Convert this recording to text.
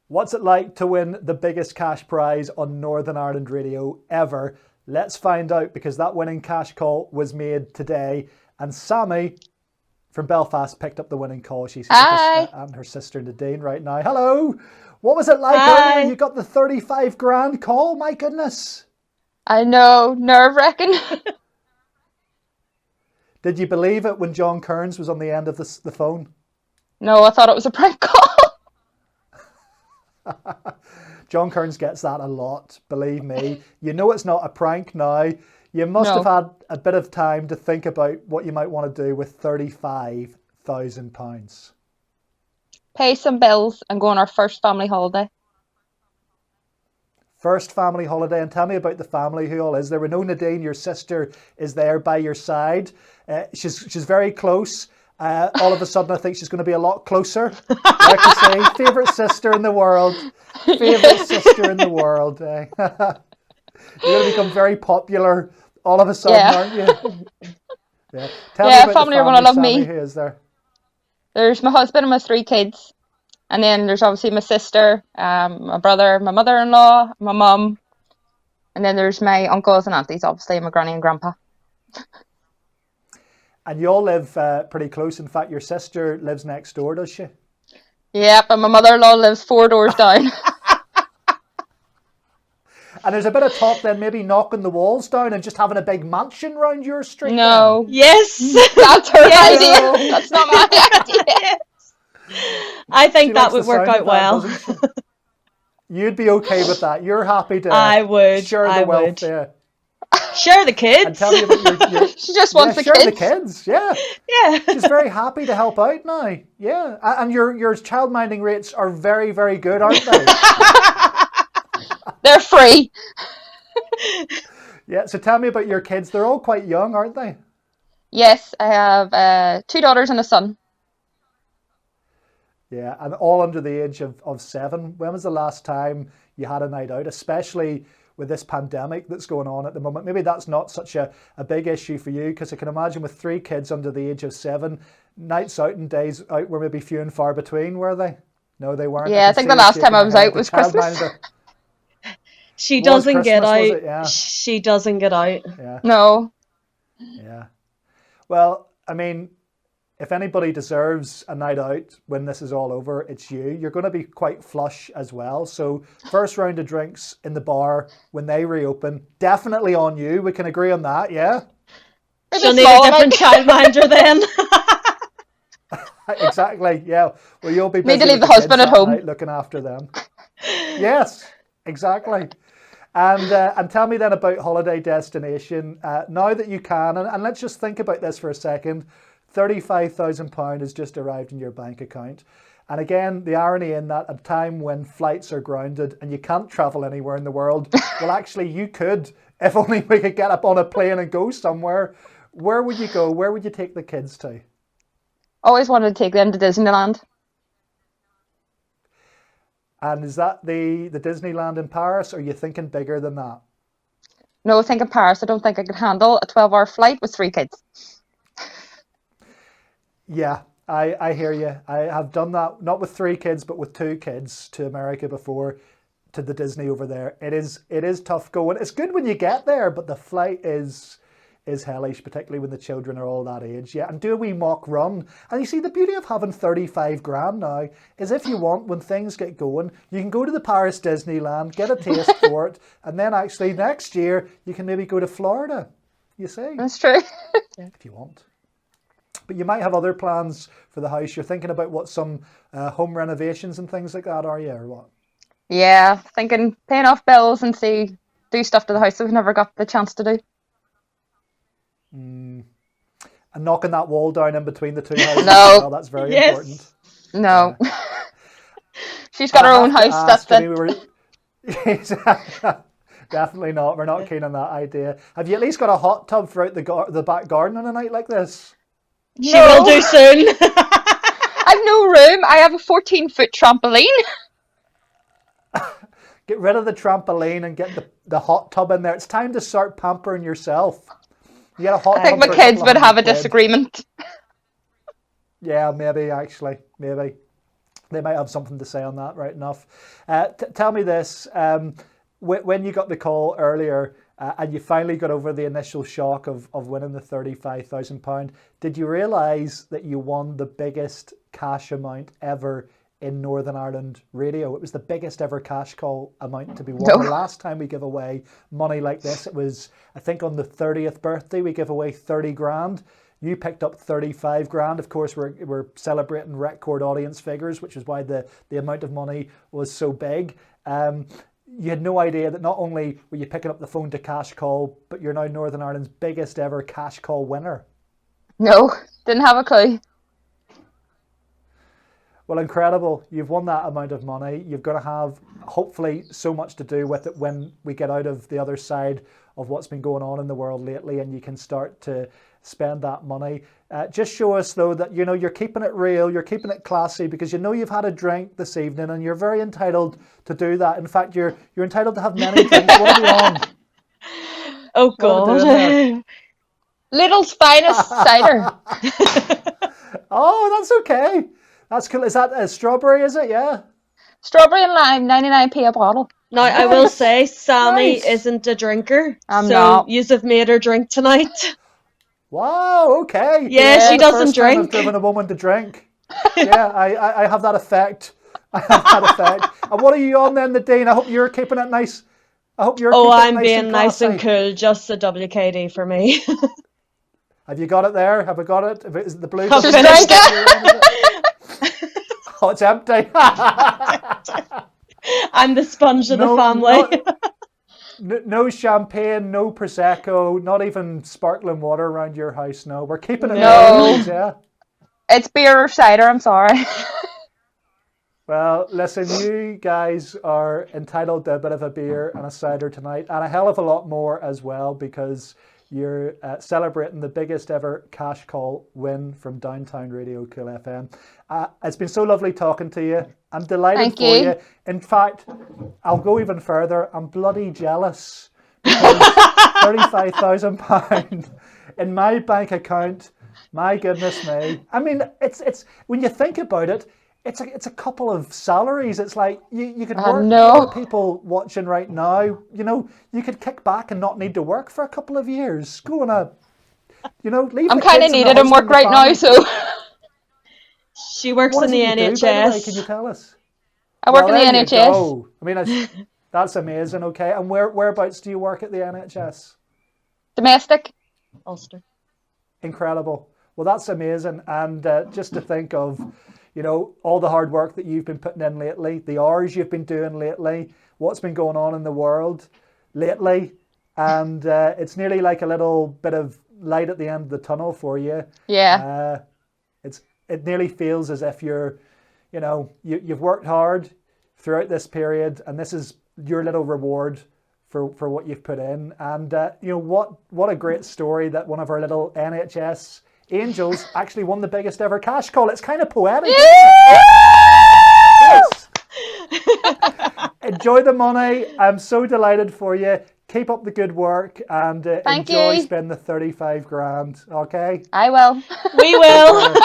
What's it like to win the biggest cash prize on Northern Ireland radio ever? Let's find out, because that winning cash call was made today. And Sammy from Belfast picked up the winning call. She's with us and her sister Nadine right now. Hello. What was it like earlier? You got the 35 grand call. My goodness. I know. Nerve-wracking. Did you believe it when John Kearns was on the end of the phone? No, I thought it was a prank call. John Kearns gets that a lot, believe me. You know it's not a prank now. You must have had a bit of time to think about what you might want to do with £35,000. Pay some bills and go on our first family holiday. First family holiday, and tell me about the family, who all is there. We know Nadine, your sister, is there by your side. She's very close. All of a sudden, I think she's going to be a lot closer. Like I say, favourite sister in the world. Favourite sister in the world. You're going to become very popular all of a sudden, aren't you? Tell me about family the are going to love Sammy, me. who is there? There's my husband and my 3 kids. And then there's obviously my sister, my brother, my mother-in-law, my mum. And then there's my uncles and aunties, obviously, my granny and grandpa. And you all live pretty close. In fact, your sister lives next door, does she? Yep, and my mother-in-law lives 4 doors down. And there's a bit of talk then, maybe knocking the walls down and just having a big mansion round your street. No. Then. Yes. That's her idea. That's not my idea. I think that would work out well. You'd be okay with that. You're happy to share the wealth. Yeah. Share the kids. And tell me about your she just wants the share kids. The kids. Yeah. She's very happy to help out now. Yeah. And your childminding rates are very, very good, aren't they? They're free. Yeah. So tell me about your kids. They're all quite young, aren't they? Yes, I have 2 daughters and a son. Yeah, and all under the age of 7. When was the last time you had a night out, especially with this pandemic that's going on at the moment? Maybe that's not such a big issue for you, because I can imagine with 3 kids under the age of 7, nights out and days out were maybe few and far between, were they? No, they weren't. Yeah, I think the last time I was out was Christmas. She doesn't get out. Yeah. She doesn't get out. Yeah. No. Yeah. Well, I mean, if anybody deserves a night out when this is all over, it's you. You're going to be quite flush as well. So first round of drinks in the bar when they reopen, definitely on you. We can agree on that, yeah? She'll need a different childminder then. Exactly, yeah. Well, you'll be busy need to leave with the husband at home. looking after them. Yes, exactly. And tell me then about holiday destination. Now that you can, and let's just think about this for a second. £35,000 has just arrived in your bank account. And again, the irony in that, at a time when flights are grounded and you can't travel anywhere in the world, well, actually you could, if only we could get up on a plane and go somewhere. Where would you go? Where would you take the kids to? Always wanted to take them to Disneyland. And is that the Disneyland in Paris, or are you thinking bigger than that? No, I think in Paris. I don't think I could handle a 12-hour flight with 3 kids. Yeah, I hear you. I have done that, not with 3 kids, but with 2 kids to America before, to the Disney over there. It is tough going. It's good when you get there, but the flight is hellish, particularly when the children are all that age. Yeah, and do a wee mock run. And you see, the beauty of having 35 grand now is, if you want, when things get going, you can go to the Paris Disneyland, get a taste for it, and then actually next year you can maybe go to Florida. You see? That's true. If you want. But you might have other plans for the house. You're thinking about some home renovations and things like that, are you, or what? Yeah, thinking paying off bills and do stuff to the house that we've never got the chance to do. And knocking that wall down in between the 2 houses. No. Well, that's very important. No. She's got her own house. That's it. Definitely not. We're not keen on that idea. Have you at least got a hot tub throughout the back garden on a night like this? She will do soon. I've no room. I have a 14-foot trampoline. Get rid of the trampoline and get the hot tub in there. It's time to start pampering yourself. You get a hot I think tub my kids would have a disagreement. Yeah, maybe actually. Maybe. they might have something to say on that, right enough. Tell me this, when you got the call earlier and you finally got over the initial shock of winning the £35,000, did you realise that you won the biggest cash amount ever in Northern Ireland radio? It was the biggest ever cash call amount to be won. No. The last time we give away money like this, it was, I think, on the 30th birthday, we gave away 30 grand. You picked up 35 grand. Of course, we're celebrating record audience figures, which is why the amount of money was so big. You had no idea that not only were you picking up the phone to cash call, but you're now Northern Ireland's biggest ever cash call winner. No, didn't have a clue. Well, incredible. You've won that amount of money. You're going to have, hopefully, so much to do with it when we get out of the other side of what's been going on in the world lately, and you can start to spend that money. Just show us, though, that, you know, you're keeping it real, you're keeping it classy, because you know you've had a drink this evening, and you're very entitled to do that. In fact, you're entitled to have many drinks. What are we on? Oh, What are we doing God. there? Little's finest cider. Oh, that's okay. That's cool. Is that a strawberry, is it? Yeah. Strawberry and lime, 99p a bottle. Now, I will say, Sammy Nice. isn't a drinker. I'm so not. yous have made her drink tonight. Wow, okay. Yeah, It's she the doesn't first time drink. I've driven a woman to drink. Yeah, I have that effect. I have that effect. And what are you on then, Nadine? I hope you're keeping it nice. I hope you're Oh, keeping it I'm nice being and nice and classy. cool. Just a WKD for me. Have you got it there? Have I got it? Is it the blue? I've cup? She's finished drinking. Oh, it's empty. I'm the sponge of the No, family. No champagne, no Prosecco, not even sparkling water around your house. No, we're keeping it No. real, yeah. It's beer or cider, I'm sorry. Well, listen, you guys are entitled to a bit of a beer and a cider tonight, and a hell of a lot more as well, because you're celebrating the biggest ever cash call win from Downtown Radio Cool FM. It's been so lovely talking to you. I'm delighted Thank for you. you. In fact, I'll go even further. I'm bloody jealous, because £35,000 in my bank account. My goodness me. I mean, it's when you think about it, it's a couple of salaries. It's like you could work. know. A lot of people watching right now, you know, you could kick back and not need to work for a couple of years. Go on a, you know, leave. I'm the kind of kids and the needed in work husband, the right now, family. so She works What in is the it you do, by the way? Can you NHS. tell us? I work Well, in the there you NHS. go. I mean, that's amazing. Okay, and whereabouts do you work at the NHS? Domestic. Ulster. Incredible. Well, that's amazing. And just to think of, you know, all the hard work that you've been putting in lately, the hours you've been doing lately, what's been going on in the world lately, and it's nearly like a little bit of light at the end of the tunnel for you. Yeah. It nearly feels as if you're, you know, you've worked hard throughout this period, and this is your little reward for what you've put in. And you know, what a great story that one of our little NHS angels actually won the biggest ever cash call. It's kind of poetic. Isn't it? Yes. Enjoy the money. I'm so delighted for you. Keep up the good work, and Thank enjoy you. spending the 35 grand. Okay. I will. We will.